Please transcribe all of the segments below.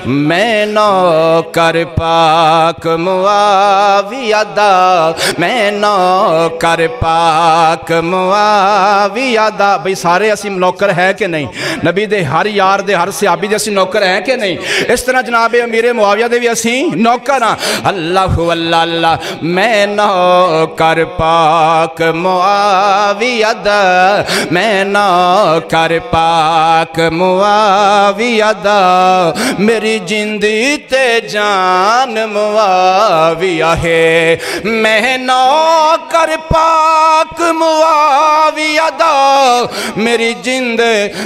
मैं नौकर पाक मुआविया दा, मैं नौकर पाक मुआविया दा। भाई सारे असी नौकर है कि नहीं? नबी दे हर यार दे हर सहाबी दे असी नौकर है कि नहीं? इस तरह जनाब अमीर मुआविया दे भी असी नौकर हाँ। अल्लाह अल्लाह अल्लाह, मैं नौकर पाक मुआविया दा, मैं नौकर पाक मुआविया दा, मेरी जिंदगी ते जान मुआविया है। मैं नौकर पाक मुआविया दा, मेरी जिंद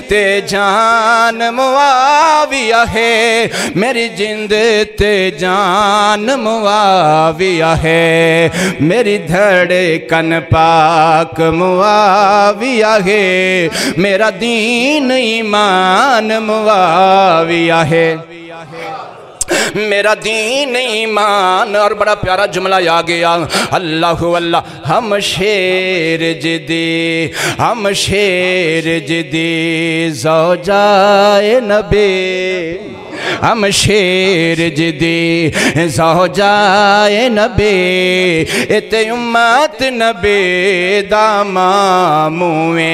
ते जान मुआविया है, मेरी जिंद ते जान मुआविया है, मेरी धड़कन पाक मुआविया है, मेरा दीन ईमान मुआविया है, मेरा दीन ईमान। और बड़ा प्यारा जुमला आ गया, अल्लाह अल्लाह। हम शेर जिदी, हम शेर जिदी ज़ौजाए नबी, हम शेर जिदी ज़ौजाए नबी, इते उम्मत नबी दामामुए।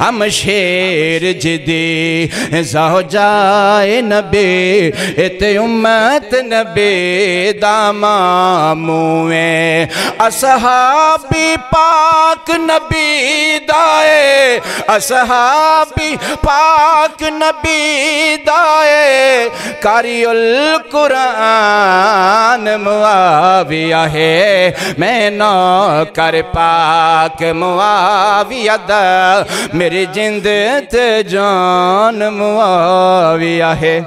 हम शेर जिदी ज़ौजाए नबी, इते उम्मत नबी दामामुए। असहाबी पाक नबी दाए, असहाबी पाक नबी दाए, कारियुल कुरान मुआविया है। मैं नौकर पाक मुआविया दा, मेरी जिंद ते जान मुआविया है।